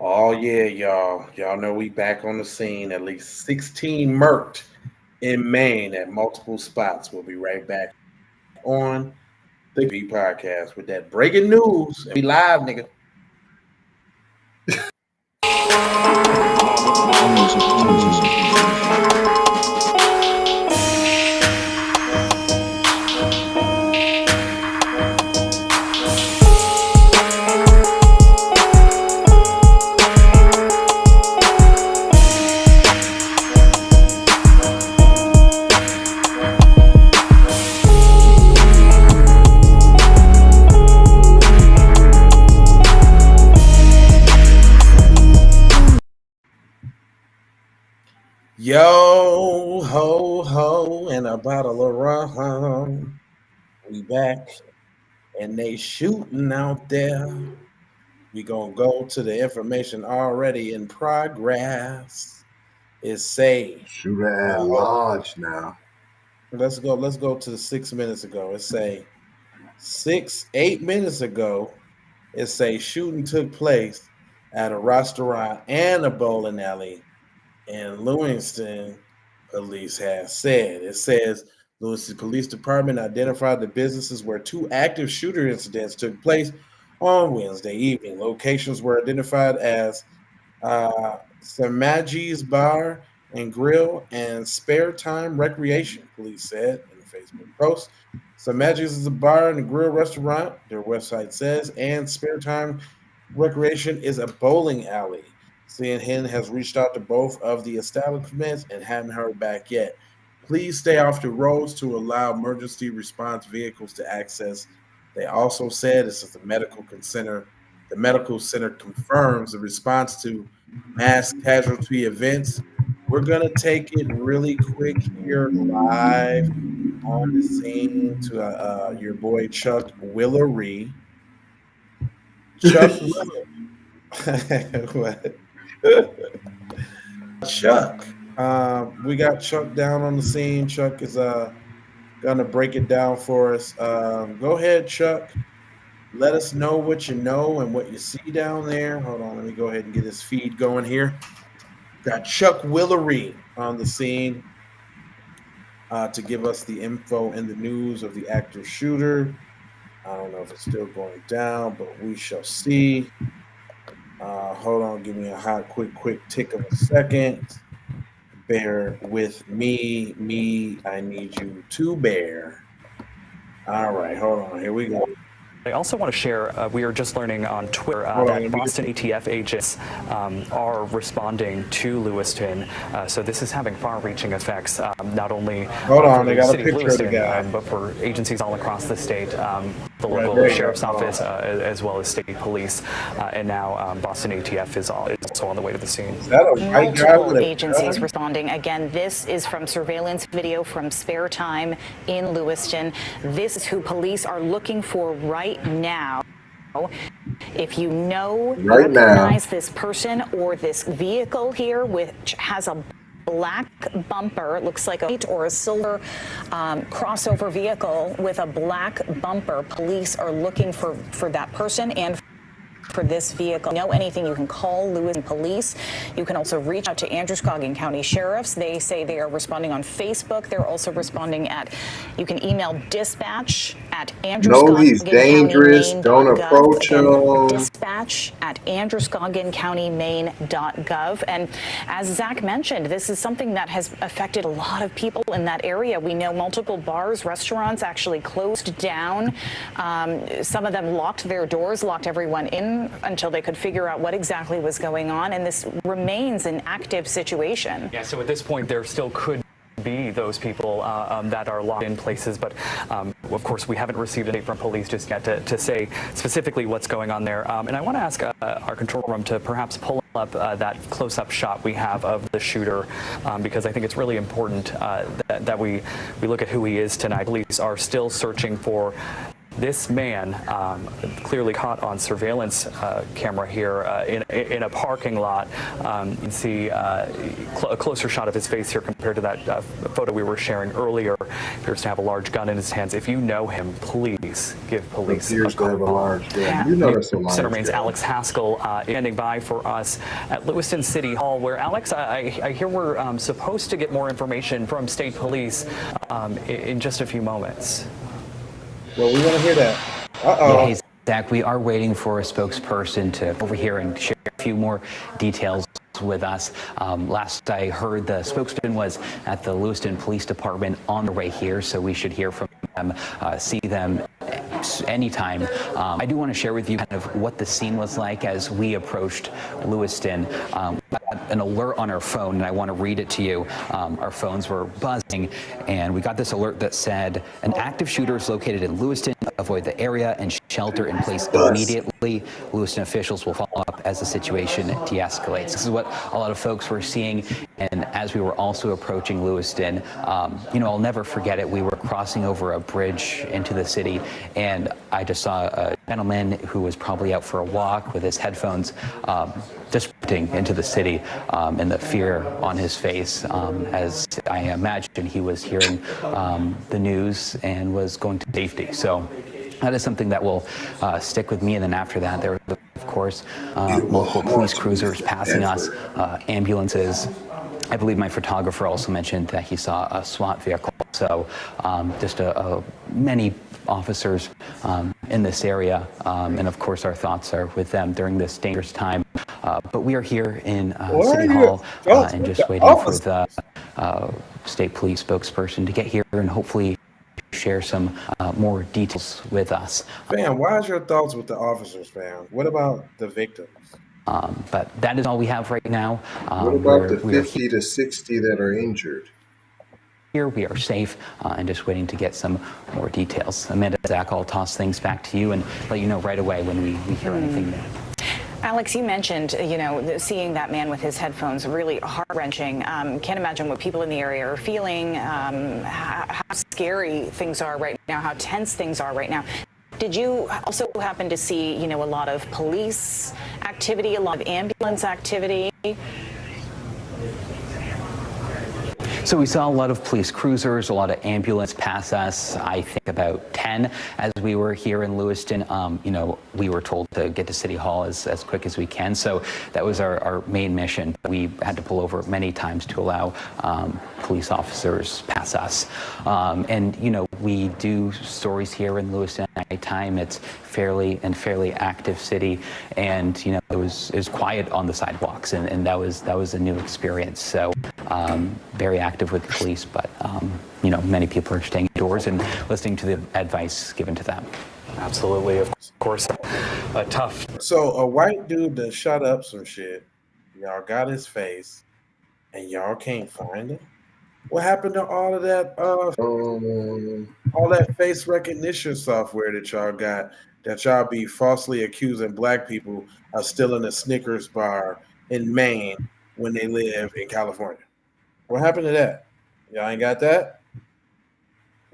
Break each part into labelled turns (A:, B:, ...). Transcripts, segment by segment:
A: Oh yeah, y'all. Y'all know we back on the scene. At least 16 murked in Maine at multiple spots. We'll be right back on the B podcast with that breaking news. And we live, nigga. Yo, ho, ho, and a bottle of rum. We back, and they shooting out there. We gonna go to the information already in progress. It say
B: Shooter at large now.
A: Let's go to the 6 minutes ago. It say 8 minutes ago. It say shooting took place at a restaurant and a bowling alley in Lewiston, police has said. It says Lewiston Police Department identified the businesses where two active shooter incidents took place on Wednesday evening. Locations were identified as Samaji's Bar and Grill and Spare Time Recreation, police said in a Facebook post. Samaji's is a bar and a grill restaurant, their website says, and Spare Time Recreation is a bowling alley. CNN has reached out to both of the establishments and haven't heard back yet. Please stay off the roads to allow emergency response vehicles to access. They also said this is the medical center. The medical center confirms the response to mass casualty events. We're gonna take it really quick here, live on the scene to your boy Chuck Willery. Chuck Willery. What? Chuck. We got Chuck down on the scene. Chuck is gonna break it down for us. Go ahead, Chuck. Let us know what you know and what you see down there. Hold on, let me go ahead and get his feed going here. Got Chuck Willery on the scene to give us the info and the news of the active shooter. I don't know if it's still going down, but we shall see. Hold on, give me a hot, quick tick of a second. Bear with me. I need you to bear. All right, hold on. Here we go.
C: I also want to share, we are just learning on Twitter that Boston ATF agents are responding to Lewiston. So this is having far-reaching effects, not only
A: for
C: the
A: got
C: city
A: a picture
C: of Lewiston,
A: of the guy.
C: but for agencies all across the state, the local sheriff's office, as well as state police. And now Boston ATF is also on the way to the scene.
A: Is that a white guy
D: Multiple
A: with a
D: agencies
A: gun?
D: responding. Again, this is from surveillance video from Spare Time in Lewiston. This is who police are looking for right now. If you recognize this person or this vehicle here, which has a black bumper, it looks like a silver crossover vehicle with a black bumper, police are looking for that person and for this vehicle. Know anything, you can call Lewiston Police. You can also reach out to Androscoggin County Sheriffs. They say they are responding on Facebook. They're also responding you can email dispatch at
B: No, he's dangerous. Don't approach him.
D: Dispatch at androscoggincountymaine.gov. And as Zach mentioned, this is something that has affected a lot of people in that area. We know multiple bars, restaurants actually closed down. Some of them locked their doors, locked everyone in until they could figure out what exactly was going on, and this remains an active situation.
C: Yeah, so at this point, there still could be those people that are locked in places, but of course we haven't received a date from police just yet to say specifically what's going on there. And I want to ask our control room to perhaps pull up that close-up shot we have of the shooter, because I think it's really important that we look at who he is tonight. Police are still searching for this man, clearly caught on surveillance camera here in a parking lot. You can see a closer shot of his face here compared to that photo we were sharing earlier. Appears to have a large gun in his hands. If you know him, please please give police
B: appears
C: a
B: to have a
C: call.
B: large gap. You know that's a large
C: Center Maine's
B: gap.
C: Alex Haskell standing by for us at Lewiston City Hall, where, Alex, I hear we're supposed to get more information from state police in just a few moments.
A: Well, we want to hear that.
E: Yeah, hey, Zach, we are waiting for a spokesperson to over here and share a few more details with us. Last I heard, the spokesman was at the Lewiston Police Department on their way here, so we should hear from them, see them anytime. I do want to share with you kind of what the scene was like as we approached Lewiston. An alert on our phone, and I want to read it to you. Our phones were buzzing, and we got this alert that said an active shooter is located in Lewiston. Avoid the area and shelter in place immediately. Lewiston officials will follow up as the situation de-escalates. This is what a lot of folks were seeing, and as we were also approaching Lewiston, I'll never forget it. We were crossing over a bridge into the city, and I just saw a gentleman who was probably out for a walk with his headphones, just sprinting into the city, and the fear on his face, as I imagine he was hearing the news and was going to safety. So that is something that will stick with me. And then after that, there were, of course, multiple police cruisers passing us, ambulances. I believe my photographer also mentioned that he saw a SWAT vehicle. So just many officers in this area, and of course our thoughts are with them during this dangerous time. But we are here in City Hall and just waiting for the state police spokesperson to get here and hopefully share some more details with us.
A: Fam, why is your thoughts with the officers, fam? What about the victims?
E: But that is all we have right now.
B: What about the 50 to 60 that are injured?
E: Here we are safe and just waiting to get some more details. Amanda, Zach, I'll toss things back to you and let you know right away when we hear anything new.
D: Alex, you mentioned, seeing that man with his headphones, really heart-wrenching. Can't imagine what people in the area are feeling, how scary things are right now, how tense things are right now. Did you also happen to see, a lot of police activity, a lot of ambulance activity?
E: So we saw a lot of police cruisers, a lot of ambulance pass us, I think about 10 as we were here in Lewiston. We were told to get to City Hall as quick as we can. So that was our main mission. We had to pull over many times to allow police officers pass us. We do stories here in Lewiston at nighttime. It's fairly active city, and it was quiet on the sidewalks, and that was a new experience. So very active with the police, but many people are staying indoors and listening to the advice given to them.
C: Absolutely, of course, tough.
A: So a white dude that shot up some shit, y'all got his face, and y'all can't find him. What happened to all of that? All that face recognition software that y'all got, that y'all be falsely accusing black people of stealing a Snickers bar in Maine when they live in California. What happened to that? Y'all ain't got that?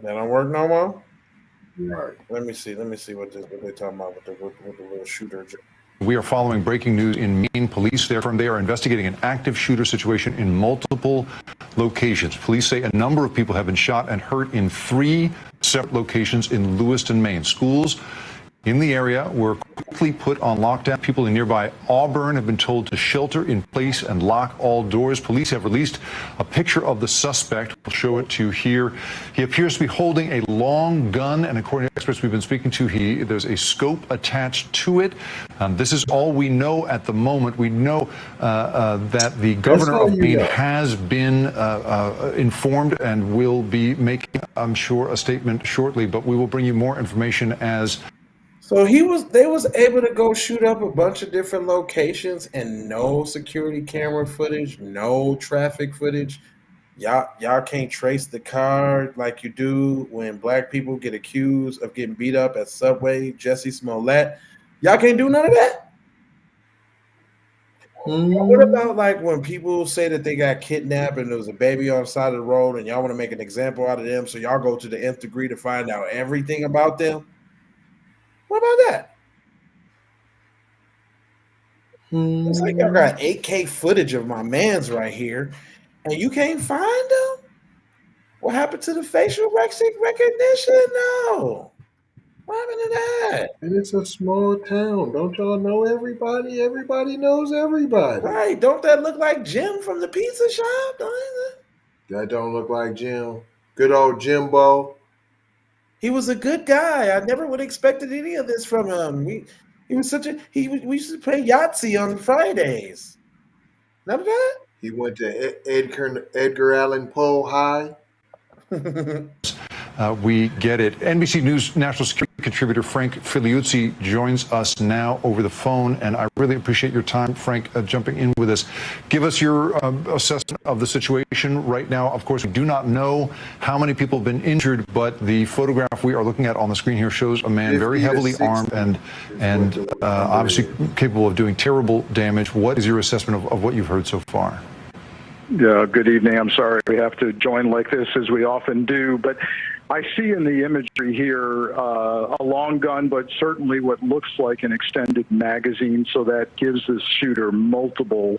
A: That don't work no more?
B: Right.
A: Let me see what they're talking about with the little shooter.
F: We are following breaking news in Maine. Police there they are investigating an active shooter situation in multiple locations. Police say a number of people have been shot and hurt in 3 separate locations in Lewiston, Maine. Schools in the area were quickly put on lockdown. People in nearby Auburn have been told to shelter in place and lock all doors. Police have released a picture of the suspect. We'll show it to you here. He appears to be holding a long gun, and according to experts we've been speaking to, there's a scope attached to it. This is all we know at the moment. We know that the governor of Maine has been informed and will be making, I'm sure, a statement shortly, but we will bring you more information as.
A: So they was able to go shoot up a bunch of different locations and no security camera footage, no traffic footage. Y'all can't trace the car like you do when black people get accused of getting beat up at Subway, Jesse Smollett. Y'all can't do none of that. What about like when people say that they got kidnapped and there was a baby on the side of the road and y'all want to make an example out of them, so y'all go to the nth degree to find out everything about them? What about that? It's like y'all got 8K footage of my mans right here, and you can't find them? What happened to the facial recognition? No. What happened to that?
B: And it's a small town. Don't y'all know everybody? Everybody knows everybody.
A: Right. Don't that look like Jim from the pizza shop?
B: That don't look like Jim. Good old Jimbo.
A: He was a good guy. I never would have expected any of this from him. He was such a we used to play Yahtzee on Fridays. None of that?
B: He went to Edgar Allan Poe High.
F: We get it. NBC News national security contributor Frank Filiuzzi joins us now over the phone, and I really appreciate your time, Frank, jumping in with us. Give us your assessment of the situation right now. Of course, we do not know how many people have been injured, but the photograph we are looking at on the screen here shows a man very heavily armed and obviously capable of doing terrible damage. What is your assessment of what you've heard so far?
G: Yeah, good evening. I'm sorry we have to join like this, as we often do, but I see in the imagery here a long gun, but certainly what looks like an extended magazine, so that gives this shooter multiple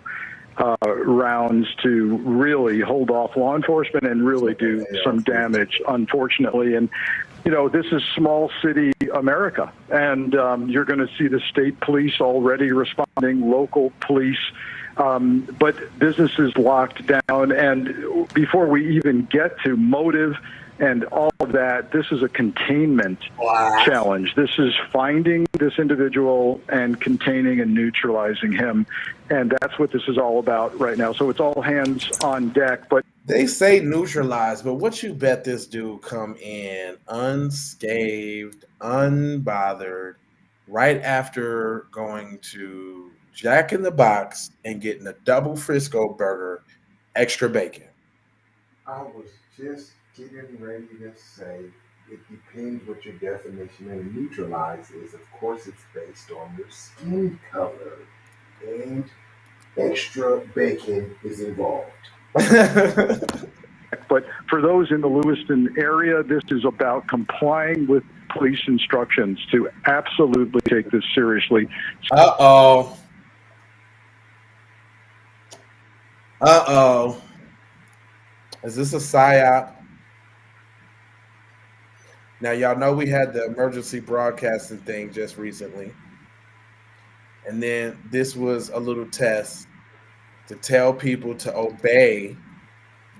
G: rounds to really hold off law enforcement and really do some damage, unfortunately. And, you know, this is small city America, and you're going to see the state police already responding, local police. But businesses locked down, and before we even get to motive and all of that, this is a containment challenge. This is finding this individual and containing and neutralizing him, and that's what this is all about right now. So it's all hands on deck. But
A: they say neutralize, but what you bet this dude come in unscathed, unbothered, right after going to Jack in the Box and getting a double Frisco burger, extra bacon.
B: I was just getting ready to say it depends what your definition of neutralize is. Of course, it's based on your skin color, and extra bacon is involved.
G: But for those in the Lewiston area, this is about complying with police instructions to absolutely take this seriously.
A: Uh-oh. Is this a psyop? Now, y'all know we had the emergency broadcasting thing just recently. And then this was a little test to tell people to obey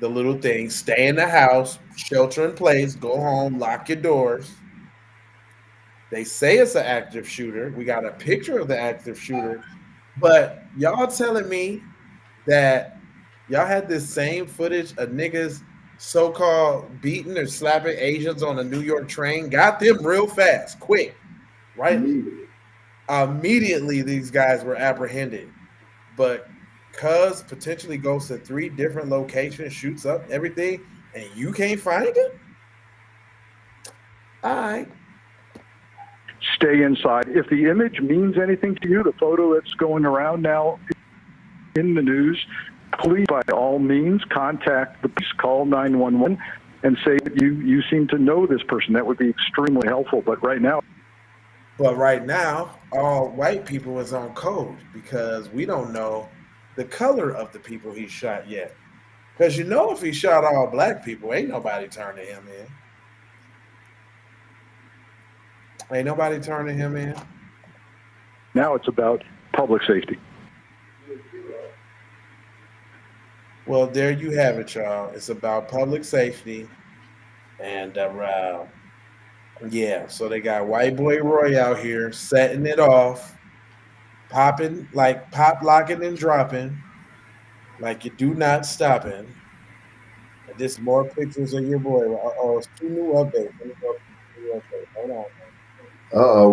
A: the little thing, stay in the house, shelter in place, go home, lock your doors. They say it's an active shooter. We got a picture of the active shooter. But y'all telling me that y'all had this same footage of niggas so-called beating or slapping Asians on a New York train, got them real fast, quick, right? Immediately these guys were apprehended. But cuz potentially goes to 3 different locations, shoots up everything, and you can't find him? All right.
G: Stay inside. If the image means anything to you, the photo that's going around now in the news, please, by all means, contact the police, call 911, and say that you seem to know this person. That would be extremely helpful. But right now,
A: all white people is on code because we don't know the color of the people he shot yet. Because you know if he shot all black people, ain't nobody turning him in. Ain't nobody turning him in.
G: Now it's about public safety.
A: Well, there you have it, y'all. It's about public safety. And, yeah, so they got White Boy Roy out here setting it off, popping, like pop locking and dropping, like you do not stopping. And this more pictures of your boy. Oh, it's 2 new updates. Let me go to 2 new updates. Hold on.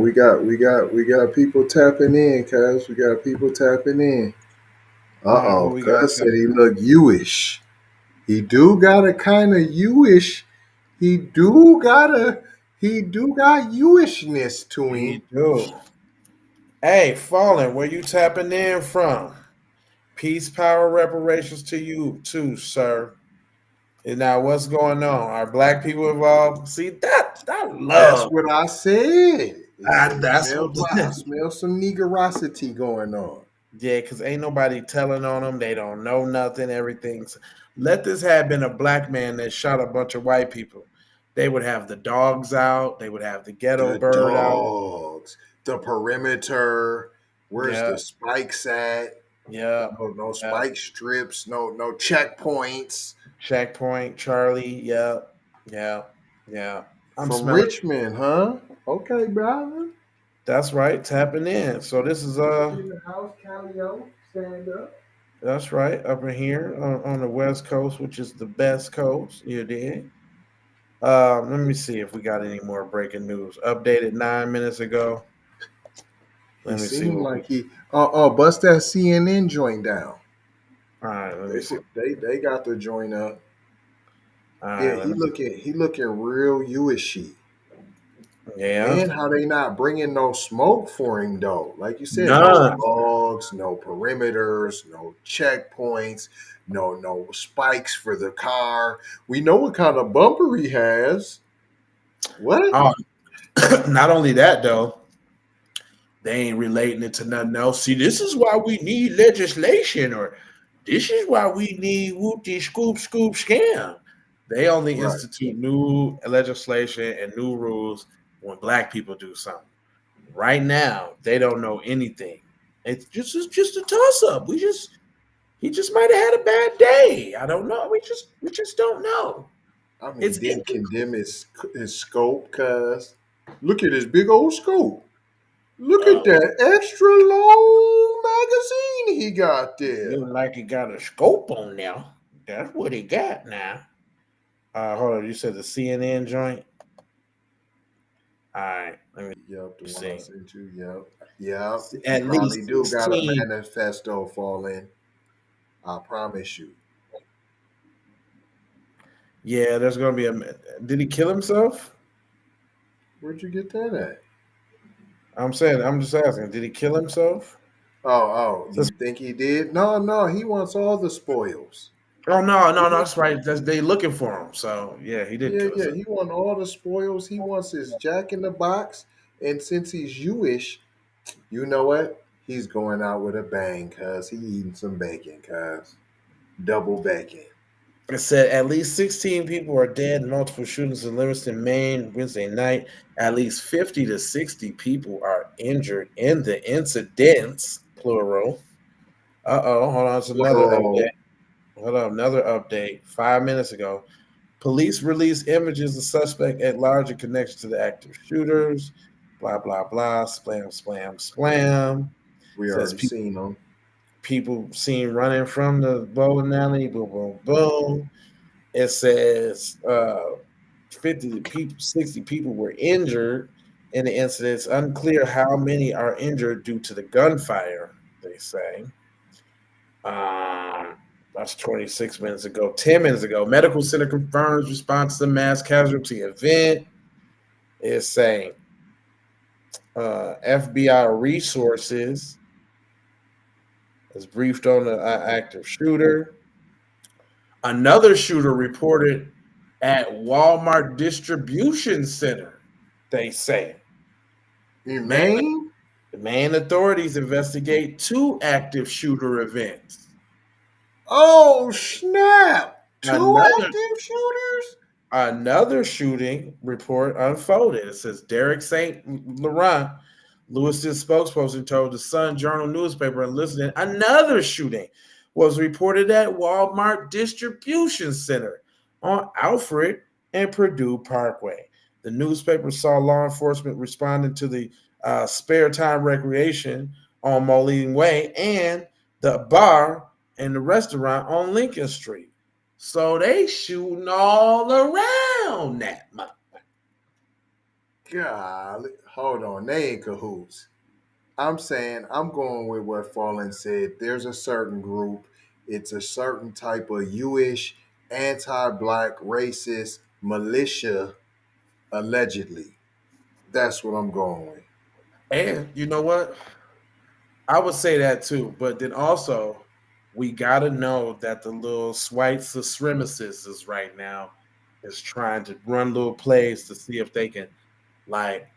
B: We got people tapping in, cuz. We got people tapping in. Cuz said he look Jewish. He do got a kind of Jewish. He do got Jewishness to him.
A: He do. Hey, Fallen, where you tapping in from? Peace, power, reparations to you too, sir. And now what's going on? Are black people involved? See, that I love.
B: That's what I said.
A: I
B: smell some negrosity going on.
A: Yeah, because ain't nobody telling on them. They don't know nothing. Everything's. Let this have been a black man that shot a bunch of white people. They would have the dogs out. They would have the ghetto
B: The
A: bird out.
B: dogs, the perimeter. Where's
A: Yeah,
B: the spikes at?
A: yeah,
B: No
A: yeah.
B: spike strips. No checkpoints.
A: Checkpoint, Charlie. Yeah, yeah, yeah. I'm
B: From
A: smelling.
B: Richmond, huh? Okay, brother.
A: That's right. Tapping in. So this is
B: In the house, Calio, stand up.
A: that's right up in here on the West Coast, which is the best coast. You did. Let me see if we got any more breaking news. Updated 9 minutes ago.
B: He
A: Let me see
B: seemed
A: what we.
B: like he bust that CNN joint down.
A: All right, let me see.
B: They got the joint up.
A: All
B: Yeah,
A: right, let
B: he
A: me.
B: looking real Jewishy.
A: Yeah,
B: And how they not bringing no smoke for him though? Like you said, no
A: none.
B: logs, no perimeters, no checkpoints, no spikes for the car. We know what kind of bumper he has. What?
A: Oh, not only that though, they ain't relating it to nothing else. See, this is why we need legislation, or this is why we need whoopty scoop scoop scam. They only
B: Right.
A: institute new legislation and new rules when black people do something. Right now, they don't know anything. It's just a toss up. He just might have had a bad day. I don't know. We just don't know.
B: I mean,
A: It's
B: didn't condemn his scope, cuz look at his big old scope. Look at that extra long magazine he got there.
A: looking like he got a scope on now. That's what he got now. Hold on. You said the CNN joint. All right. Let me
B: Yep, the one I
A: see.
B: sent you. Yep. He
A: At
B: probably
A: least
B: do got a
A: 16.
B: manifesto falling. I promise you.
A: Yeah, there's gonna be a. Did he kill himself?
B: Where'd you get that at?
A: I'm saying. I'm just asking. Did he kill himself?
B: You think he did? No, he wants all the spoils.
A: Oh no, that's right. They looking for him. So yeah, he didn't kill
B: Yeah,
A: himself.
B: he wants all the spoils. He wants his jack in the box. And since he's Jewish, you know what? He's going out with a bang, cuz he eating some bacon, cuz. Double bacon.
A: It said at least 16 people are dead in multiple shootings in Lewiston, Maine, Wednesday night. At least 50 to 60 people are injured in the incidents, plural. Hold on. It's another update.
B: Plural.
A: Hold on, another update. 5 minutes ago, police released images of suspect at large in connection to the active shooters. Blah blah blah. Splam splam splam.
B: We
A: Says
B: already seen them.
A: people seen running from the bowling alley. Boom boom boom. It says 50 people, 60 people were injured in the incident. It's unclear how many are injured due to the gunfire, they say. That's 26 minutes ago. 10 minutes ago, medical center confirms response to the mass casualty event. It's saying FBI resources is briefed on the active shooter. Another shooter reported at Walmart distribution center, they say.
B: In Maine?
A: The Maine authorities investigate 2 active shooter events.
B: Oh, snap. 2
A: Another
B: active shooters?
A: Another shooting report unfolded. It says Derek St. Laurent, Lewiston spokesperson, told the Sun Journal newspaper and listening another shooting was reported at Walmart distribution center on Alfred and Purdue Parkway. The newspaper saw law enforcement responding to the spare time recreation on Moline Way and the bar and the restaurant on Lincoln Street. So they shooting all around that month.
B: God, hold on. They ain't cahoots. I'm saying I'm going with what Fallen said. There's a certain group. It's a certain type of Jewish, anti-black, racist militia, allegedly. That's what I'm going with.
A: And you know what? I would say that too. But then also, we got to know that the little white supremacists right now is trying to run little plays to see if they can, like,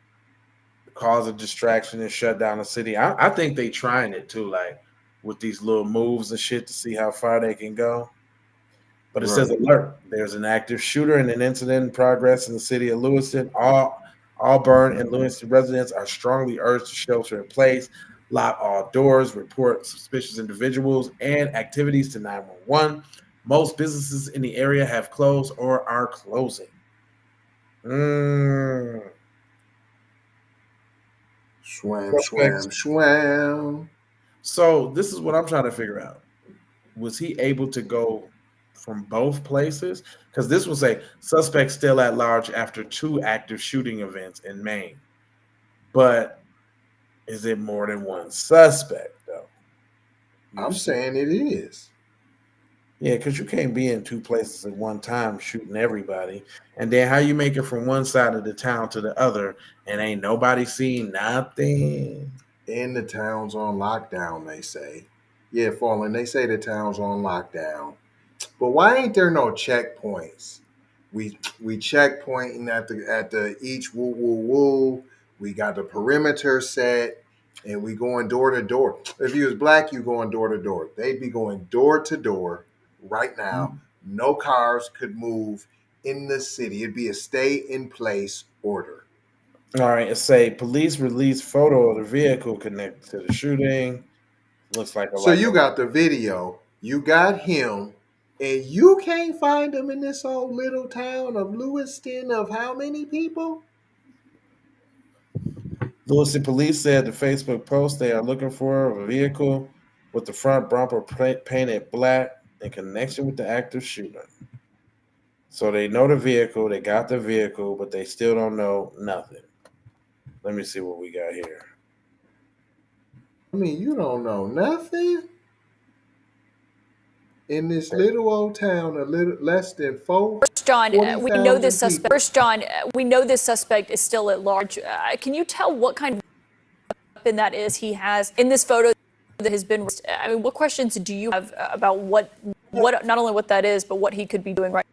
A: cause a distraction and shut down the city. I think they trying it too, like with these little moves and shit to see how far they can go. But it says alert. There's an active shooter and an incident in progress in the city of Lewiston. Auburn and Lewiston residents are strongly urged to shelter in place, lock all doors, report suspicious individuals and activities to 911. Most businesses in the area have closed or are closing.
B: Swam, swam, swam.
A: So this is what I'm trying to figure out. Was he able to go from both places? Because this was a suspect still at large after 2 active shooting events in Maine. But is it more than one suspect, though?
B: I'm saying it is.
A: Yeah, because you can't be in 2 places at one time shooting everybody. And then how you make it from one side of the town to the other and ain't nobody seen nothing?
B: And the town's on lockdown, they say. Yeah, Fallen, they say the town's on lockdown. But why ain't there no checkpoints? We checkpointing at the each woo woo woo. We got the perimeter set, and we going door to door. If you was black, you going door to door. They'd be going door to door right now. No cars could move in the city. It'd be a stay in place order.
A: All right, it say police released photo of the vehicle connected to the shooting. Looks like
B: So you got the video, you got him, and you can't find him in this old little town of Lewiston of how many people?
A: Lewiston police said the Facebook post they are looking for a vehicle with the front bumper painted black in connection with the active shooter. So they know the vehicle, they got the vehicle, but they still don't know nothing. Let me see what we got here.
B: I mean, you don't know nothing in this little old town, a little less than 4.
H: First, John, we know this suspect. First, John, we know this suspect is still at large. Can you tell what kind of weapon that is he has in this photo that has been? I mean, what questions do you have about what not only what that is, but what he could be doing right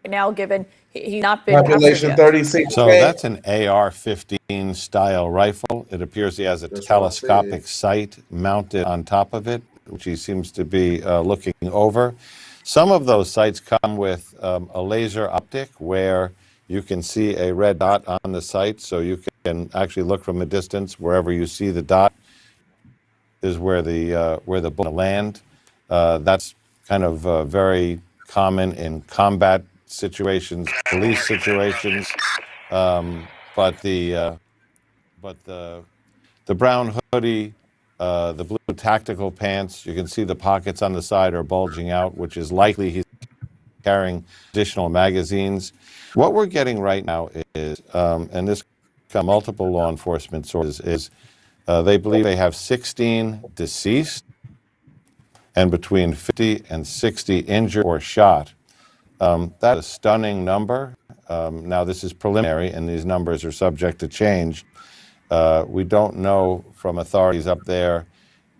H: now, given he's not been
A: population 36.
I: So that's an AR-15 style rifle. It appears he has a telescopic sight mounted on top of it, which he seems to be looking over. Some of those sights come with a laser optic where you can see a red dot on the sight, so you can actually look from a distance. Wherever you see the dot is where the bullet will land. That's kind of very common in combat situations, police situations, but the brown hoodie, the blue tactical pants, you can see the pockets on the side are bulging out, which is likely he's carrying additional magazines. What we're getting right now is, and this from multiple law enforcement sources, is they believe they have 16 deceased and between 50 and 60 injured or shot. That's a stunning number. Now, this is preliminary, and these numbers are subject to change. We don't know from authorities up there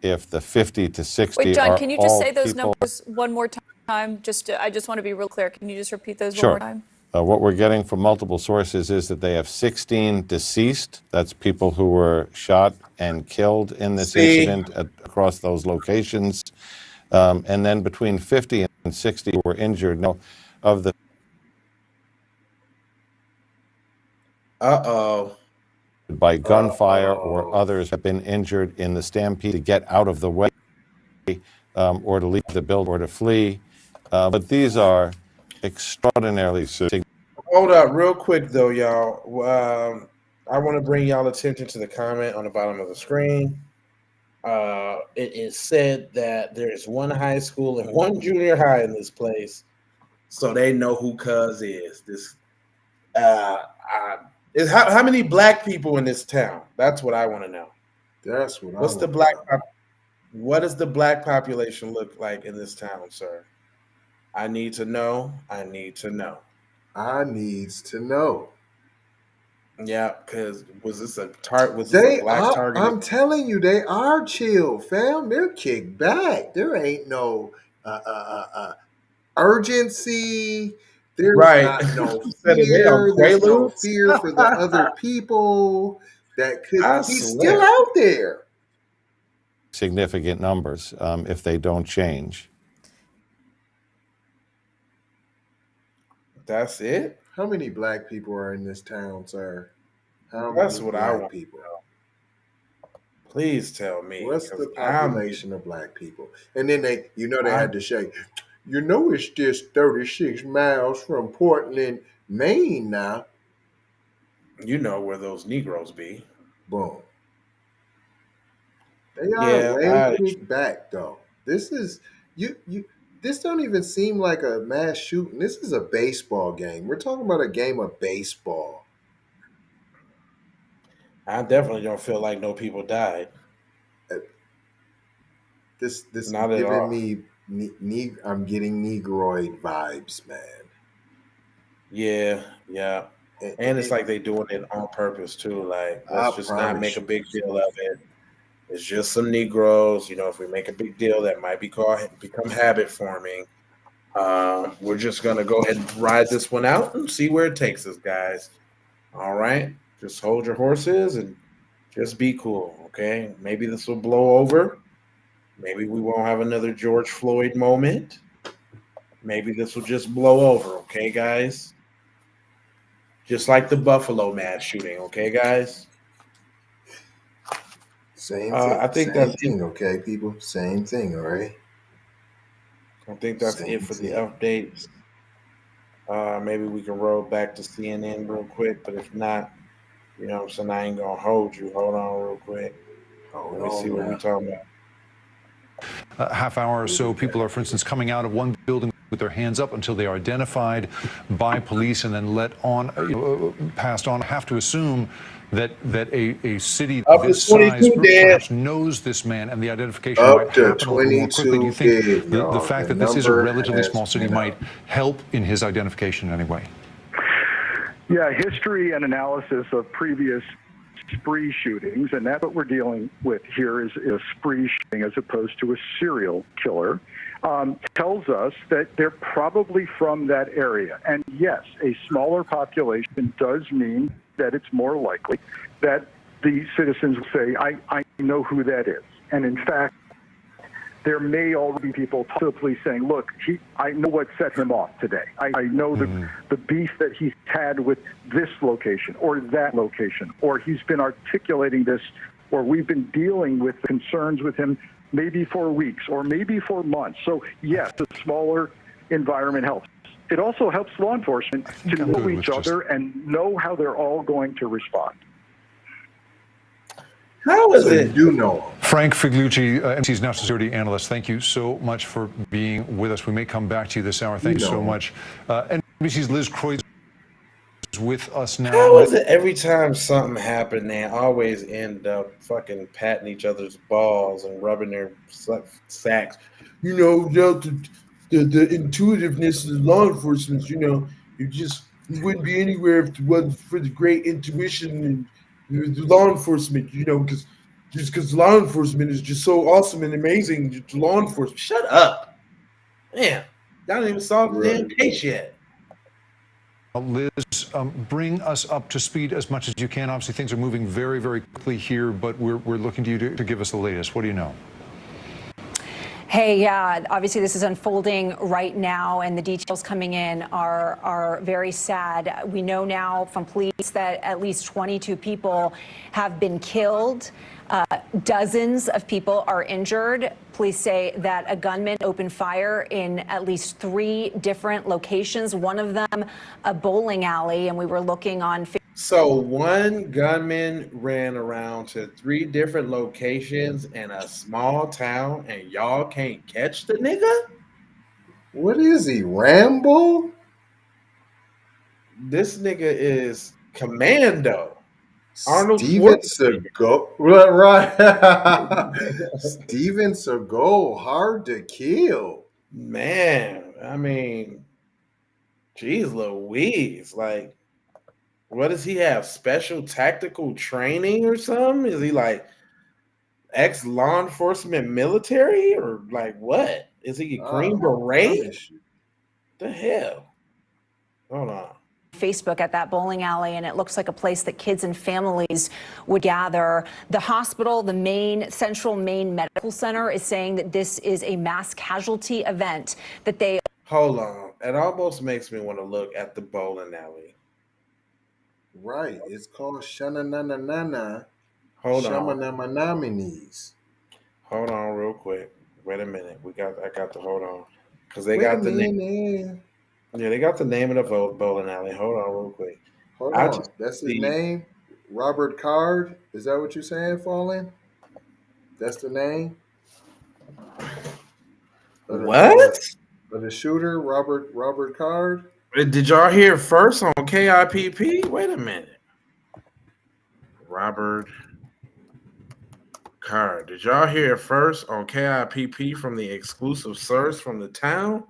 I: if the 50 to 60
H: Wait, John,
I: are
H: can you just
I: all
H: say those
I: people.
H: numbers one more time? I just want to be real clear. Can you just repeat those
I: Sure.
H: one more time?
I: What we're getting from multiple sources is that they have 16 deceased. That's people who were shot and killed in this incident across those locations. And then between 50 and 60 were injured. Now, of the by gunfire or others have been injured in the stampede to get out of the way or to leave the building or to flee. But these are extraordinarily significant.
A: Hold up real quick, though, y'all. I want to bring y'all attention to the comment on the bottom of the screen. It is said that there is one high school and one junior high in this place, so they know who Cuz is. This is how many black people in this town? That's what I want to know.
B: That's what.
A: What does the black population look like in this town, sir? I need to know. I need to know.
B: I needs to know.
A: Yeah, because was this a black target?
B: I'm telling you, they are chill, fam. They're kicked back. There ain't no urgency. There's not no fear. There's no fear for the other people that could be still out there.
I: Significant numbers if they don't change.
A: That's it?
B: How many black people are in this town, sir? How
A: That's
B: many
A: what I
B: black
A: want.
B: people?
A: Please tell me.
B: What's the
A: 'Cause I'm
B: population of black people? And then they
A: I,
B: had to say, it's just 36 miles from Portland, Maine now.
A: you know where those Negroes be.
B: Boom. They are
A: Yeah,
B: way kicked back though. This is you this don't even seem like a mass shooting. This is a baseball game. We're talking about a game of baseball.
A: I definitely don't feel like no people died.
B: This is
A: Not at
B: giving
A: all.
B: me I'm getting Negroid vibes, man.
A: Yeah, yeah. And it's like they doing it on purpose too. Like, let's just not make a big deal of it. It's just some Negroes. You know, if we make a big deal, that might become habit forming. We're just gonna go ahead and ride this one out and see where it takes us, guys. All right, just hold your horses and just be cool. Okay, maybe this will blow over. Maybe we won't have another George Floyd moment. Maybe this will just blow over. Okay, guys. Just like the Buffalo mass shooting. Okay, guys.
B: Same thing.
A: I think
B: Same
A: that's
B: thing,
A: it.
B: okay, people? Same thing, all right?
A: I think that's it for the updates. Maybe we can roll back to CNN real quick, but if not, you know what I'm saying, I ain't gonna hold you. Hold on real quick. Let me see what we're talking about.
F: A half hour or so, people are, for instance, coming out of one building with their hands up until they are identified by police and then passed on. I have to assume that a city this size perhaps knows this man, and the identification might happen a little more quickly. Do you think the fact that this is a relatively small city might help in his identification in any way?
G: Yeah, history and analysis of previous spree shootings, and that's what we're dealing with here is a spree shooting as opposed to a serial killer, tells us that they're probably from that area. And yes, a smaller population does mean that it's more likely that the citizens will say, I know who that is. And in fact, there may already be people to the police saying, look, I know what set him off today. I know the beef that he's had with this location or that location, or he's been articulating this, or we've been dealing with concerns with him maybe for weeks or maybe for months. So yes, a smaller environment helps. It also helps law enforcement to know each other and know how they're all going to respond.
A: How is it?
B: You know.
F: Frank Figliucci, NBC's national security analyst, thank you so much for being with us. We may come back to you this hour. Thanks so much. NBC's Liz Croy's with us now.
A: How is it every time something happened, they always end up fucking patting each other's balls and rubbing their sacks? You know, the intuitiveness of law enforcement, you know, you wouldn't be anywhere if it wasn't for the great intuition and the law enforcement, you know, because law enforcement is just so awesome and amazing. Law enforcement, shut up, man! Y'all didn't even solve the damn case yet.
F: Liz, bring us up to speed as much as you can. Obviously, things are moving very, very quickly here, but we're looking to you to give us the latest. What do you know?
J: Hey, yeah, obviously this is unfolding right now, and the details coming in are very sad. We know now from police that at least 22 people have been killed. Dozens of people are injured. Police say that a gunman opened fire in at least 3 different locations, one of them a bowling alley, and we were looking on Facebook.
A: So one gunman ran around to 3 different locations in a small town, and y'all can't catch the nigga?
B: What is he, Rambo?
A: This nigga is Commando. Arnold
B: Steven
A: Schwarzenegger.
B: Seagal. Right. Steven Seagal, hard to kill.
A: Man, I mean, geez Louise. Like, what does he have? Special tactical training or something? Is he like ex-law enforcement military? Or like what? Is he a Green Beret? The hell? Hold on.
J: Facebook at that bowling alley, and it looks like a place that kids and families would gather. The hospital, the Central Maine Medical Center, is saying that this is a mass casualty event that they...
A: Hold on. it almost makes me want to look at the bowling alley.
B: Right. It's called Shanananana
A: Hold on.
B: Shamanamanamis.
A: Hold on real quick. Wait a minute. I got to hold on. Because they
B: Wait a
A: got the name.
B: minute.
A: Yeah, they got the name of the bowling alley. Hold on real quick.
B: Hold
A: I
B: on.
A: just
B: That's his
A: see
B: name? Robert Card? Is that what you're saying, Fallen? That's the name?
A: what?
B: Of the shooter, Robert Card?
A: Did y'all hear it first on KIPP? Wait a minute. Robert Card. Did y'all hear it first on KIPP from the exclusive source from the town?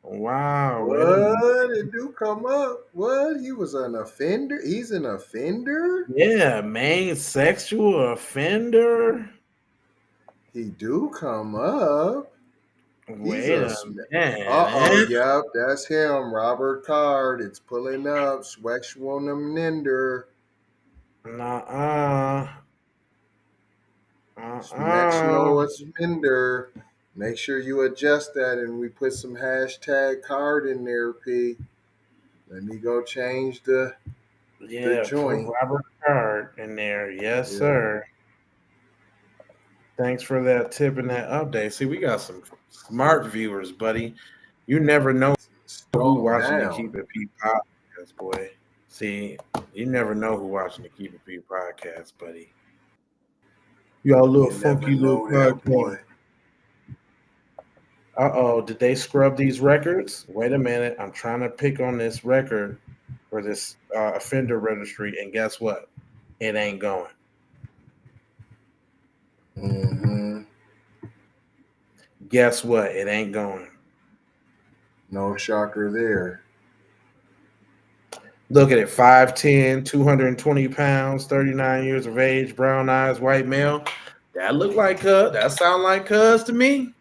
A: Wow. Wait a minute.
B: What? It do come up. What? He was an offender? He's an offender?
A: Yeah, Maine sexual offender.
B: He do come up. He's
A: Wait
B: a.
A: a minute.
B: Yep, that's him, Robert Card. It's pulling up. Swexwonamninder.
A: Nuh-uh.
B: Smexnoasminder. Make sure you adjust that and we put some hashtag card in there, P. Let me go change the
A: Yeah, put
B: joint.
A: Robert Card in there. Yes,
B: Yeah.
A: sir. Thanks for that tip and that update. See, we got some smart viewers, buddy. You never know who watching the Keep It P podcast, boy. See, you never know who watching the Keep It P podcast, buddy. Y'all little
B: You
A: funky
B: never
A: little
B: know that, boy.
A: podcast. Uh-oh, did they scrub these records? Wait a minute. I'm trying to pick on this record for this offender registry, and guess what? It ain't going.
B: Mm-hmm.
A: Guess what? It ain't going.
B: No shocker there.
A: Look at it. 5'10", 220 pounds, 39 years of age, brown eyes, white male. That look like Cuz. That sound like Cuz to me.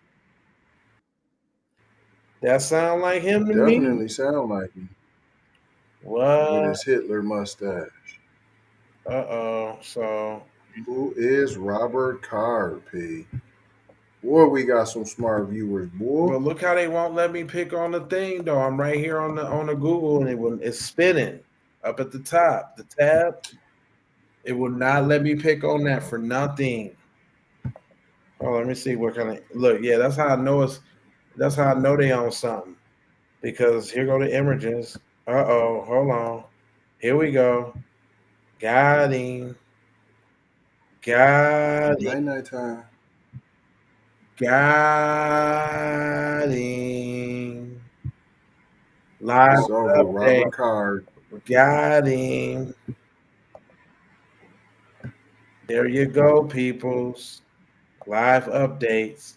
A: That sound like him to me.
B: Definitely sound like him.
A: What?
B: With his Hitler mustache.
A: Uh-oh. So
B: who is Robert Card, P? Boy, we got some smart viewers, boy.
A: Well, look how they won't let me pick on the thing, though. I'm right here on the Google, and it's spinning up at the top, the tab. It will not let me pick on that for nothing. Oh, let me see what kind of look. Yeah, that's how I know it's. That's how I know they own something. Because here go the images. Uh-oh, hold on. Here we go. Got him. Got him.
B: Night time.
A: Got him. Live
B: so Robert Card.
A: Got him. There you go, peoples. Live updates.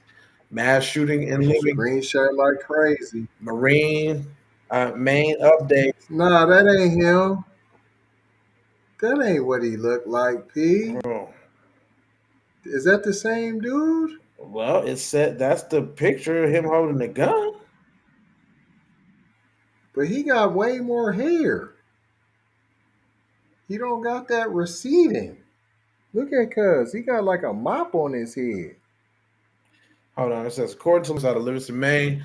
A: Mass shooting in Lewiston.
B: Screenshot like crazy.
A: Maine updates.
B: Nah, that ain't him. That ain't what he looked like, P.
A: Oh.
B: Is that the same dude?
A: Well, it said that's the picture of him holding the gun.
B: But he got way more hair. He don't got that receding. Look at Cuz. He got like a mop on his head.
A: Hold on. It says, according to out of Lewiston, Maine,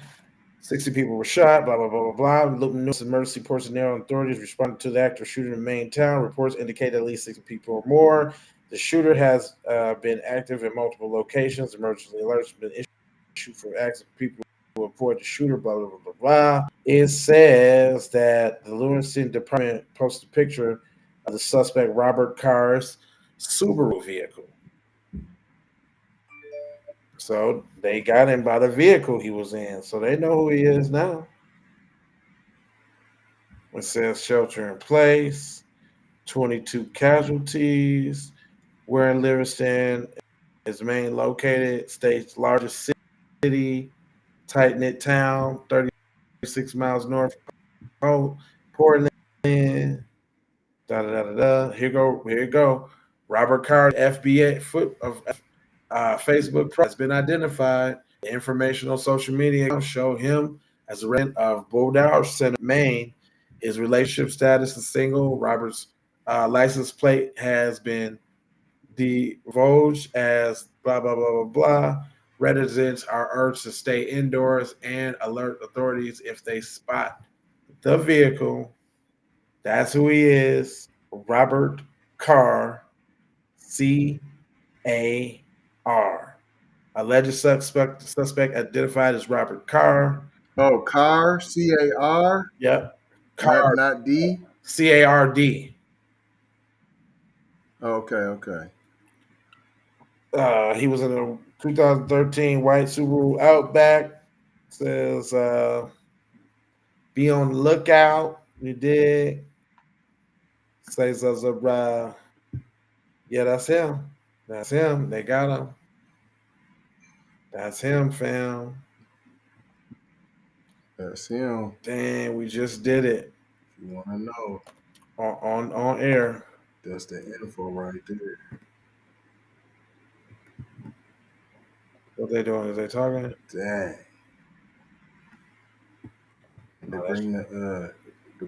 A: 60 people were shot, blah, blah, blah, blah, blah. Lewiston emergency personnel and authorities responded to the active shooting in Maine town. Reports indicate at least 60 people or more. The shooter has been active in multiple locations. Emergency alerts have been issued for active people who report the shooter, blah, blah, blah, blah, blah. It says that the Lewiston Department posted a picture of the suspect Robert Card's Subaru vehicle. So they got him by the vehicle he was in. So they know who he is now. It says shelter in place, 22 casualties. Where in Lewiston is Maine located, state's largest city, tight-knit town, 36 miles north of Portland. Here you go. Robert Card, FBA Facebook has been identified. The information on social media show him as a resident of Boudreaux Center, Maine. His relationship status is single. Robert's license plate has been divulged as blah, blah, blah, blah, blah. Residents are urged to stay indoors and alert authorities if they spot the vehicle. That's who he is. Robert Carr, C-A-R. Alleged suspect identified as Robert Carr.
B: Oh, Carr, C-A-R?
A: Yep. Carr,
B: not D?
A: C-A-R-D.
B: Okay.
A: He was in a 2013 white Subaru Outback. Says, be on the lookout. You did. Says, yeah, that's him. That's him. They got him. That's him, fam.
B: That's him.
A: Dang, we just did it.
B: If you want to know.
A: On air.
B: That's the info right there.
A: What they doing? Is they talking?
B: Dang. They bring the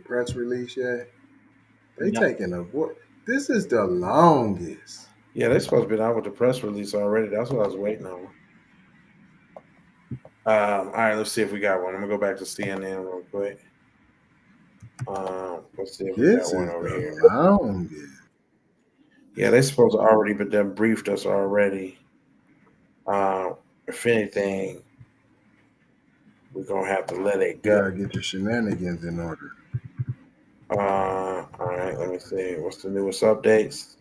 B: press release yet? They taking a what? This is the longest.
A: Yeah, they're supposed to be out with the press release already. That's what I was waiting on. All right, let's see if we got one. I'm gonna go back to CNN real quick. Let's see if we got one over here.
B: Longest.
A: Yeah, they're supposed to already, but them briefed us already. If anything, we're gonna have to let it go.
B: You gotta get your shenanigans in order.
A: All right, let me see. What's the newest updates?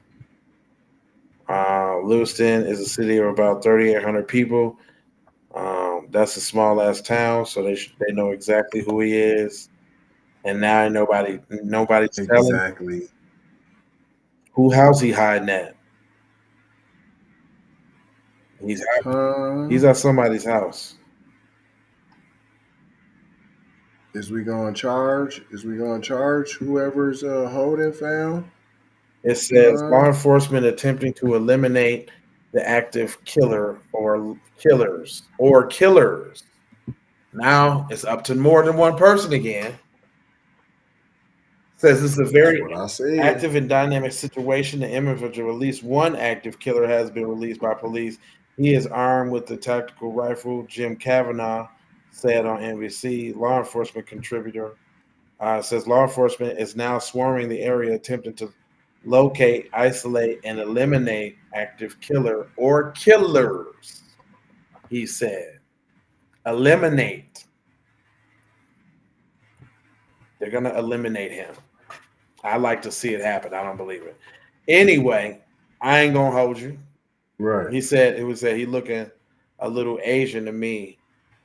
A: Lewiston is a city of about 3,800 people. That's a small ass town, so they know exactly who he is. And now nobody's telling
B: exactly
A: who house he hiding at. He's at somebody's house.
B: Is we gonna charge? Whoever's holding found?
A: It says law enforcement attempting to eliminate the active killer or killers. Now it's up to more than one person again. Says this is a very active and dynamic situation. The image of at least one active killer has been released by police. He is armed with the tactical rifle. Jim Kavanaugh said on NBC. Law enforcement contributor says law enforcement is now swarming the area, attempting to locate, isolate, and eliminate active killer or killers. He said, eliminate. They're gonna eliminate him. I like to see it happen. I don't believe it. Anyway, I ain't gonna hold you.
B: Right.
A: He said he looking a little Asian to me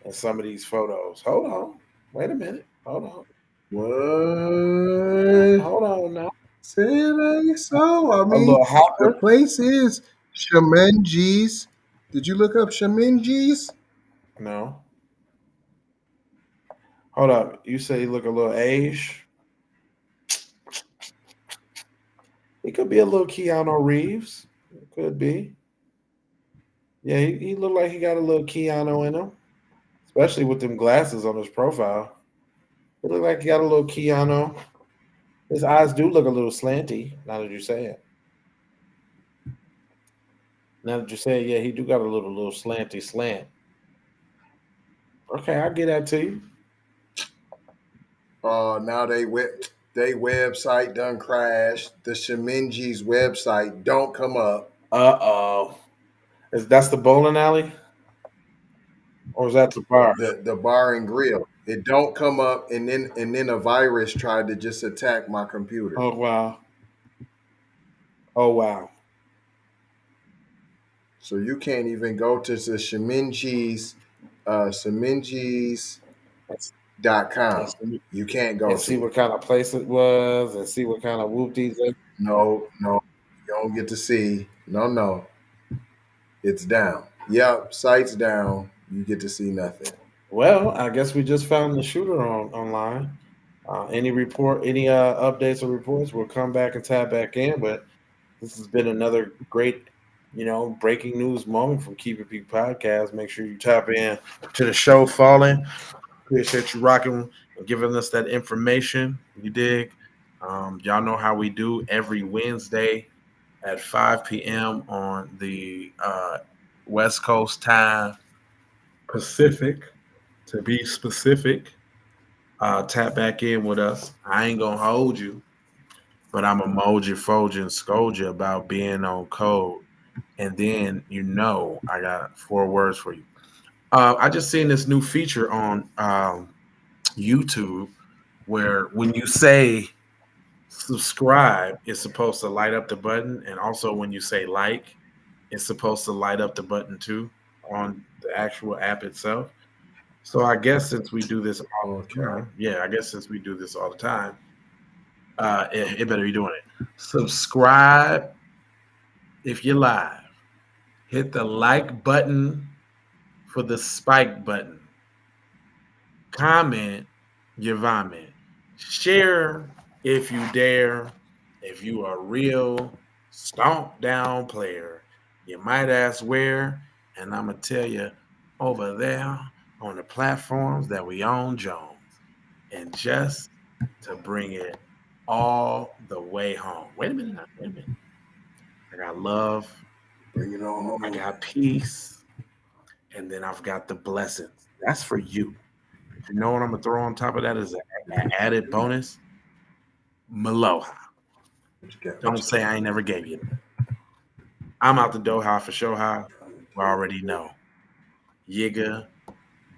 A: in some of these photos. Hold on. Wait a minute. Hold on.
B: What?
A: Hold on now.
B: Say it ain't so. I mean,
A: the
B: place is Sheminji's. Did you look up Sheminji's?
A: No. Hold up. You say he look a little Asian? He could be a little Keanu Reeves. It could be. Yeah, he looked like he got a little Keanu in him, especially with them glasses on his profile. It looked like he got a little Keanu. His eyes do look a little slanty, now that you say it. Now that you say it, yeah, he do got a little slanty slant. Okay, I'll get that to you.
B: Now they website done crashed. The Sheminji's website don't come up.
A: Uh-oh. That's the bowling alley? Or is that the bar?
B: The bar and grill. It don't come up, and then a virus tried to just attack my computer.
A: Oh wow.
B: So you can't even go to the Sheminji's Sheminji's.com. You can't go
A: and see what kind of place it was and see what kind of whoop-dees it.
B: No, you don't get to see. No. It's down. Yep, site's down. You get to see nothing.
A: Well, I guess we just found the shooter online. Any updates or reports, we'll come back and tap back in. But this has been another great, breaking news moment from Keeping Peak Podcast. Make sure you tap in to the show, Falling. Appreciate you rocking and giving us that information. You dig? Y'all know how we do every Wednesday at 5 p.m. on the West Coast time. Pacific, to be specific, tap back in with us. I ain't gonna hold you, but I'm gonna mold you, fold you, and scold you about being on code. And then I got 4 words for you. I just seen this new feature on YouTube where when you say subscribe, it's supposed to light up the button, and also when you say like, it's supposed to light up the button too on the actual app itself. So I guess since we do this all the time, I guess since we do this all the time, it better be doing it. Subscribe if you're live. Hit the like button for the spike button. Comment your vomit. Share if you dare. If you are a real stomp down player, you might ask where, and I'm going to tell you over there on the platforms that we own Jones. And just to bring it all the way home. Wait a minute. I got love.
B: Bring it on home.
A: I got peace. And then I've got the blessings. That's for you. If you know what I'm going to throw on top of that is an added bonus. Maloha. Don't say I ain't never gave you. I'm out the door, high for show high. We already know. Yiga